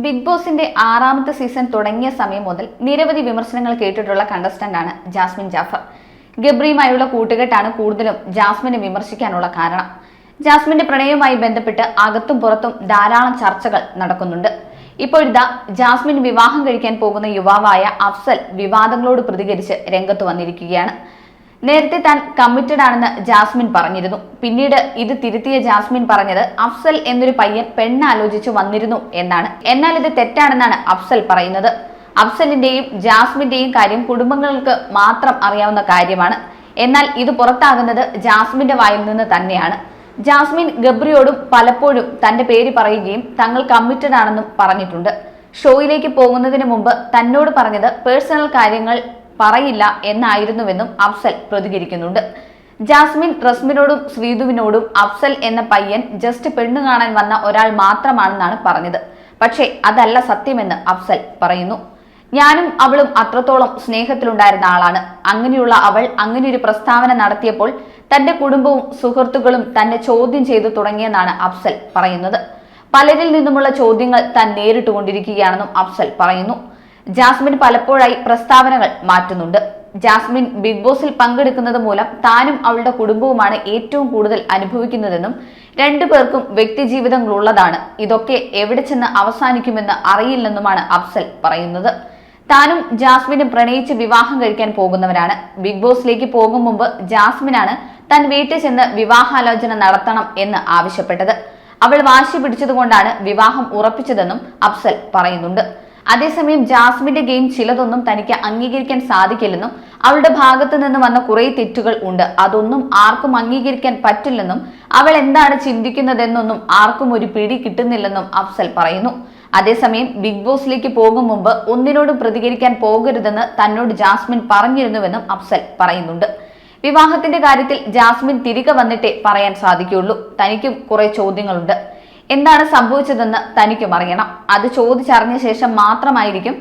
Big ബോസിന്റെ 6ാമത്തെ season തുടങ്ങിയ സമയം മുതൽ നിരവധി വിമർശനങ്ങൾ കേട്ടിട്ടുള്ള കണ്ടസ്റ്റന്റാണ് ജാസ്മിൻ ജാഫർ. ഗബ്രിയുമായുള്ള കൂട്ടുകെട്ടാണ് കൂടുതലും ജാസ്മിനെ വിമർശിക്കാനുള്ള കാരണം. ജാസ്മിന്റെ പ്രണയവുമായി ബന്ധപ്പെട്ട് അകത്തും പുറത്തും ധാരാളം ചർച്ചകൾ നടക്കുന്നുണ്ട്. ഇപ്പോഴിതാ ജാസ്മിൻ വിവാഹം കഴിക്കാൻ പോകുന്ന യുവാവായ അഫ്സൽ വിവാദങ്ങളോട് പ്രതികരിച്ച് രംഗത്ത് വന്നിരിക്കുകയാണ്. നേരത്തെ താൻ കമ്മിറ്റഡ് ആണെന്ന് ജാസ്മിൻ പറഞ്ഞിരുന്നു. പിന്നീട് ഇത് തിരുത്തിയ ജാസ്മിൻ പറഞ്ഞത് അഫ്സൽ എന്നൊരു പയ്യൻ പെണ്ണാലോചിച്ചു വന്നിരുന്നു എന്നാണ്. എന്നാൽ ഇത് തെറ്റാണെന്നാണ് അഫ്സൽ പറയുന്നത്. അഫ്സലിന്റെയും ജാസ്മിന്റെയും കാര്യം കുടുംബങ്ങൾക്ക് മാത്രം അറിയാവുന്ന കാര്യമാണ്. എന്നാൽ ഇത് പുറത്താകുന്നത് ജാസ്മിന്റെ വായിൽ നിന്ന് തന്നെയാണ്. ജാസ്മിൻ ഗബ്രിയോടും പലപ്പോഴും തന്റെ പേര് പറയുകയും തങ്ങൾ കമ്മിറ്റഡ് ആണെന്നും പറഞ്ഞിട്ടുണ്ട്. ഷോയിലേക്ക് പോകുന്നതിന് മുമ്പ് തന്നോട് പറഞ്ഞത് പേഴ്സണൽ കാര്യങ്ങൾ പറയില്ല എന്നായിരുന്നുവെന്നും അഫ്സൽ പ്രതികരിക്കുന്നുണ്ട്. ജാസ്മിൻ റസ്മിനോടും ശ്രീധുവിനോടും അഫ്സൽ എന്ന പയ്യൻ ജസ്റ്റ് പെണ്ണു കാണാൻ വന്ന ഒരാൾ മാത്രമാണെന്നാണ് പറഞ്ഞത്. പക്ഷേ അതല്ല സത്യമെന്ന് അഫ്സൽ പറയുന്നു. ഞാനും അവളും അത്രത്തോളം സ്നേഹത്തിലുണ്ടായിരുന്ന ആളാണ്. അങ്ങനെയുള്ള അവൾ അങ്ങനെയൊരു പ്രസ്താവന നടത്തിയപ്പോൾ തന്റെ കുടുംബവും സുഹൃത്തുക്കളും തന്നെ ചോദ്യം ചെയ്തു തുടങ്ങിയെന്നാണ് അഫ്സൽ പറയുന്നത്. പലരിൽ നിന്നുമുള്ള ചോദ്യങ്ങൾ താൻ നേരിട്ടുകൊണ്ടിരിക്കുകയാണെന്നും അഫ്സൽ പറയുന്നു. ജാസ്മിൻ പലപ്പോഴായി പ്രസ്താവനകൾ മാറ്റുന്നുണ്ട്. ജാസ്മിൻ ബിഗ് ബോസിൽ പങ്കെടുക്കുന്നത് മൂലം താനും അവളുടെ കുടുംബവുമാണ് ഏറ്റവും കൂടുതൽ അനുഭവിക്കുന്നതെന്നും രണ്ടുപേർക്കും വ്യക്തിജീവിതങ്ങളുള്ളതാണ്, ഇതൊക്കെ എവിടെ ചെന്ന് അവസാനിക്കുമെന്ന് അറിയില്ലെന്നുമാണ് അഫ്സൽ പറയുന്നത്. താനും ജാസ്മിനും പ്രണയിച്ച് വിവാഹം കഴിക്കാൻ പോകുന്നവരാണ്. ബിഗ് ബോസിലേക്ക് പോകും മുമ്പ് ജാസ്മിനാണ് താൻ വീട്ടിൽ ചെന്ന് വിവാഹാലോചന നടത്തണം എന്ന് ആവശ്യപ്പെട്ടത്. അവൾ വാശി പിടിച്ചതുകൊണ്ടാണ് വിവാഹം ഉറപ്പിച്ചതെന്നും അഫ്സൽ പറയുന്നുണ്ട്. അതേസമയം ജാസ്മിന്റെ ഗെയിം ചിലതൊന്നും തനിക്ക് അംഗീകരിക്കാൻ സാധിക്കില്ലെന്നും അവളുടെ ഭാഗത്തു നിന്ന് വന്ന കുറെ തെറ്റുകൾ ഉണ്ട്, അതൊന്നും ആർക്കും അംഗീകരിക്കാൻ പറ്റില്ലെന്നും അവൾ എന്താണ് ചിന്തിക്കുന്നതെന്നൊന്നും ആർക്കും ഒരു പിടി കിട്ടുന്നില്ലെന്നും അഫ്സൽ പറയുന്നു. അതേസമയം ബിഗ് ബോസിലേക്ക് പോകും മുമ്പ് ഒന്നിനോടും പ്രതികരിക്കാൻ പോകരുതെന്ന് തന്നോട് ജാസ്മിൻ പറഞ്ഞിരുന്നുവെന്നും അഫ്സൽ പറയുന്നുണ്ട്. വിവാഹത്തിന്റെ കാര്യത്തിൽ ജാസ്മിൻ തിരികെ വന്നിട്ടേ പറയാൻ സാധിക്കുകയുള്ളൂ. തനിക്കും കുറെ ചോദ്യങ്ങളുണ്ട്. എന്താണ് സംഭവിച്ചതെന്ന് തനിക്കും അറിയണം. അത് ചോദിച്ചറിഞ്ഞ ശേഷം മാത്രമായിരിക്കും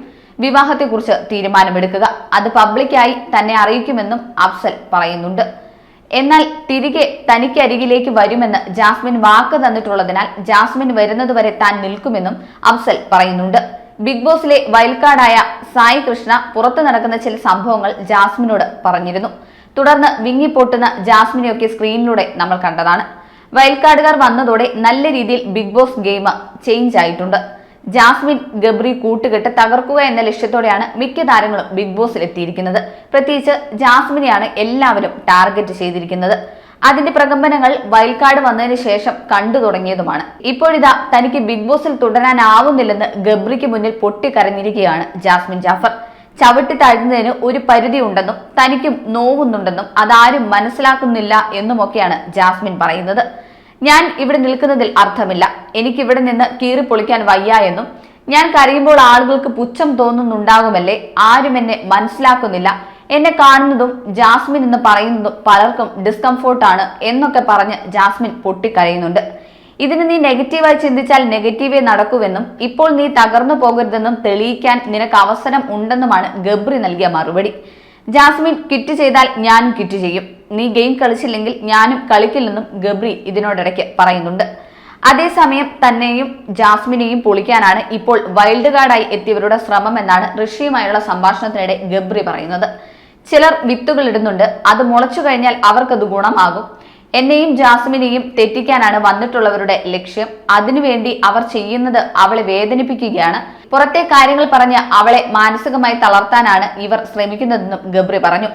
വിവാഹത്തെക്കുറിച്ച് തീരുമാനമെടുക്കുക. അത് പബ്ലിക്കായി തന്നെ അറിയിക്കുമെന്നും അഫ്സൽ പറയുന്നുണ്ട്. എന്നാൽ തിരികെ തനിക്കരികിലേക്ക് വരുമെന്ന് ജാസ്മിൻ വാക്ക് തന്നിട്ടുള്ളതിനാൽ ജാസ്മിൻ വരുന്നതുവരെ താൻ നിൽക്കുമെന്നും അഫ്സൽ പറയുന്നുണ്ട്. ബിഗ് ബോസിലെ വൈൽഡ് കാർഡായ സായി കൃഷ്ണ പുറത്തു നടക്കുന്ന ചില സംഭവങ്ങൾ ജാസ്മിനോട് പറഞ്ഞിരുന്നു. തുടർന്ന് വിങ്ങിപ്പൊട്ടുന്ന ജാസ്മിനെയൊക്കെ സ്ക്രീനിലൂടെ നമ്മൾ കണ്ടതാണ്. വൈൽഡ് കാർഡുകാർ വന്നതോടെ നല്ല രീതിയിൽ ബിഗ് ബോസ് ഗെയിം ചേഞ്ച് ആയിട്ടുണ്ട്. ജാസ്മിൻ ഗബ്രി കൂട്ടുകെട്ട് തകർക്കുക എന്ന ലക്ഷ്യത്തോടെയാണ് മിക്ക താരങ്ങളും ബിഗ് ബോസിൽ എത്തിയിരിക്കുന്നത്. പ്രത്യേകിച്ച് ജാസ്മിനെയാണ് എല്ലാവരും ടാർഗറ്റ് ചെയ്തിരിക്കുന്നത്. അതിന്റെ പ്രകമ്പനങ്ങൾ വൈൽഡ് കാർഡ് വന്നതിന് ശേഷം കണ്ടു തുടങ്ങിയതുമാണ്. ഇപ്പോഴിതാ തനിക്ക് ബിഗ് ബോസിൽ തുടരാനാവുന്നില്ലെന്ന് ഗബ്രിക്ക് മുന്നിൽ പൊട്ടിക്കരഞ്ഞിരിക്കുകയാണ് ജാസ്മിൻ ജാഫർ. ചവിട്ടി താഴ്ന്നതിന് ഒരു പരിധി ഉണ്ടെന്നും തനിക്കും നോവുന്നുണ്ടെന്നും അതാരും മനസ്സിലാക്കുന്നില്ല എന്നുമൊക്കെയാണ് ജാസ്മിൻ പറയുന്നത്. ഞാൻ ഇവിടെ നിൽക്കുന്നതിൽ അർത്ഥമില്ല, എനിക്കിവിടെ നിന്ന് കീറി പൊളിക്കാൻ വയ്യ എന്നും ഞാൻ കരയുമ്പോൾ ആളുകൾക്ക് പുച്ഛം തോന്നുന്നുണ്ടാകുമല്ലേ, ആരും എന്നെ മനസ്സിലാക്കുന്നില്ല, എന്നെ കാണുന്നതും ജാസ്മിൻ എന്ന് പറയുന്നതും പലർക്കും ഡിസ്കംഫോർട്ടാണ് എന്നൊക്കെ പറഞ്ഞ് ജാസ്മിൻ പൊട്ടിക്കരയുന്നുണ്ട്. ഇതിന് നീ നെഗറ്റീവായി ചിന്തിച്ചാൽ നെഗറ്റീവേ നടക്കുമെന്നും ഇപ്പോൾ നീ തകർന്നു പോകരുതെന്നും തെളിയിക്കാൻ നിനക്ക് അവസരം ഉണ്ടെന്നുമാണ് ഗബ്രി നൽകിയ മറുപടി. ജാസ്മിൻ കിറ്റ് ചെയ്താൽ ഞാനും കിറ്റ് ചെയ്യും, നീ ഗെയിം കളിച്ചില്ലെങ്കിൽ ഞാനും കളിക്കില്ലെന്നും ഗബ്രി ഇതിനോടിടയ്ക്ക് പറയുന്നുണ്ട്. അതേസമയം തന്നെയും ജാസ്മിനെയും പൊളിക്കാനാണ് ഇപ്പോൾ വൈൽഡ് കാർഡായി എത്തിയവരുടെ ശ്രമം എന്നാണ് ഋഷിയുമായുള്ള സംഭാഷണത്തിനിടെ ഗബ്രി പറയുന്നത്. ചിലർ വിത്തുകൾ ഇടുന്നുണ്ട്, അത് മുളച്ചു കഴിഞ്ഞാൽ അവർക്കത് ഗുണമാകും. എന്നെയും ജാസ്മിനെയും തെറ്റിക്കാനാണ് വന്നിട്ടുള്ളവരുടെ ലക്ഷ്യം. അതിനുവേണ്ടി അവർ ചെയ്യുന്നത് അവളെ വേദനിപ്പിക്കുകയാണ്. പുറത്തെ കാര്യങ്ങൾ പറഞ്ഞ് അവളെ മാനസികമായി തളർത്താനാണ് ഇവർ ശ്രമിക്കുന്നതെന്നും ഗബ്രി പറഞ്ഞു.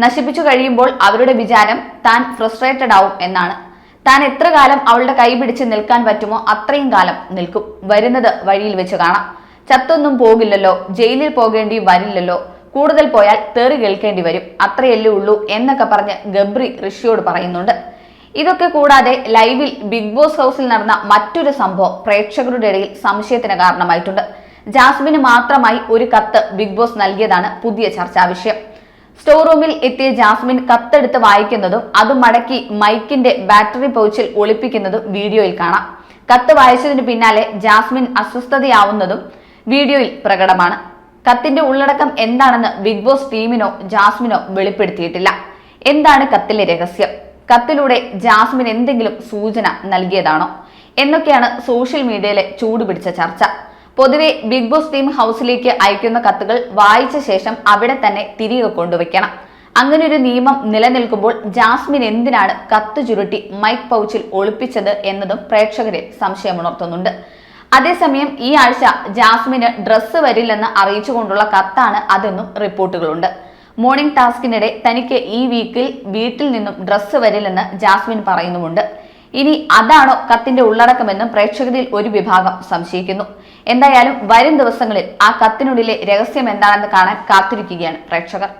നശിപ്പിച്ചു കഴിയുമ്പോൾ അവരുടെ വിചാരം താൻ ഫ്രസ്ട്രേറ്റഡ് ആവും എന്നാണ്. താൻ എത്ര കാലം അവളുടെ കൈ പിടിച്ച് നിൽക്കാൻ പറ്റുമോ അത്രയും കാലം നിൽക്കും. വരുന്നത് വഴിയിൽ വെച്ച് കാണാം. ചത്തൊന്നും പോകില്ലല്ലോ, ജയിലിൽ പോകേണ്ടി വരില്ലല്ലോ, കൂടുതൽ പോയാൽ തെറി കേൾക്കേണ്ടി വരും, അത്രയല്ലേ ഉള്ളൂ എന്നൊക്കെ പറഞ്ഞ് ഗബ്രി ഋഷിയോട് പറയുന്നുണ്ട്. ഇതൊക്കെ കൂടാതെ ലൈവിൽ ബിഗ് ബോസ് ഹൗസിൽ നടന്ന മറ്റൊരു സംഭവം പ്രേക്ഷകരുടെ ഇടയിൽ സംശയത്തിന് കാരണമായിട്ടുണ്ട്. ജാസ്മിന് മാത്രമായി ഒരു കത്ത് ബിഗ് ബോസ് നൽകിയതാണ് പുതിയ ചർച്ചാ വിഷയം. സ്റ്റോർ റൂമിൽ എത്തിയ ജാസ്മിൻ കത്തെടുത്ത് വായിക്കുന്നതും അത് മടക്കി മൈക്കിന്റെ ബാറ്ററി പൗച്ചിൽ ഒളിപ്പിക്കുന്നതും വീഡിയോയിൽ കാണാം. കത്ത് വായിച്ചതിന് പിന്നാലെ ജാസ്മിൻ അസ്വസ്ഥതയാവുന്നതും വീഡിയോയിൽ പ്രകടമാണ്. കത്തിന്റെ ഉള്ളടക്കം എന്താണെന്ന് ബിഗ് ബോസ് ടീമിനോ ജാസ്മിനോ വെളിപ്പെടുത്തിയിട്ടില്ല. എന്താണ് കത്തിലെ രഹസ്യം? കത്തിലൂടെ ജാസ്മിൻ എന്തെങ്കിലും സൂചന നൽകിയതാണോ എന്നൊക്കെയാണ് സോഷ്യൽ മീഡിയയിലെ ചൂടുപിടിച്ച ചർച്ച. പൊതുവെ ബിഗ് ബോസ് ടീം ഹൗസിലേക്ക് അയക്കുന്ന കത്തുകൾ വായിച്ച ശേഷം അവിടെ തന്നെ തിരികെ കൊണ്ടുവയ്ക്കണം. അങ്ങനെ ഒരു നിയമം നിലനിൽക്കുമ്പോൾ ജാസ്മിൻ എന്തിനാണ് കത്ത് ചുരുട്ടി മൈക്ക് പൗച്ചിൽ ഒളിപ്പിച്ചത് എന്നതും പ്രേക്ഷകരിൽ സംശയമുണർത്തുന്നുണ്ട്. അതേസമയം ഈ ആഴ്ച ജാസ്മിന് ഡ്രസ്സ് വരില്ലെന്ന് അറിയിച്ചുകൊണ്ടുള്ള കത്താണ് അതെന്നും റിപ്പോർട്ടുകളുണ്ട്. മോർണിംഗ് ടാസ്കിനിടെ തനിക്ക് ഈ വീക്കിൽ വീട്ടിൽ നിന്നും ഡ്രസ്സ് വരില്ലെന്ന് ജാസ്മിൻ പറയുന്നുമുണ്ട്. ഇനി അതാണോ കത്തിന്റെ ഉള്ളടക്കമെന്നും പ്രേക്ഷകരിൽ ഒരു വിഭാഗം സംശയിക്കുന്നു. എന്തായാലും വരും ദിവസങ്ങളിൽ ആ കത്തിനുള്ളിലെ രഹസ്യം എന്താണെന്ന് കാണാൻ കാത്തിരിക്കുകയാണ് പ്രേക്ഷകർ.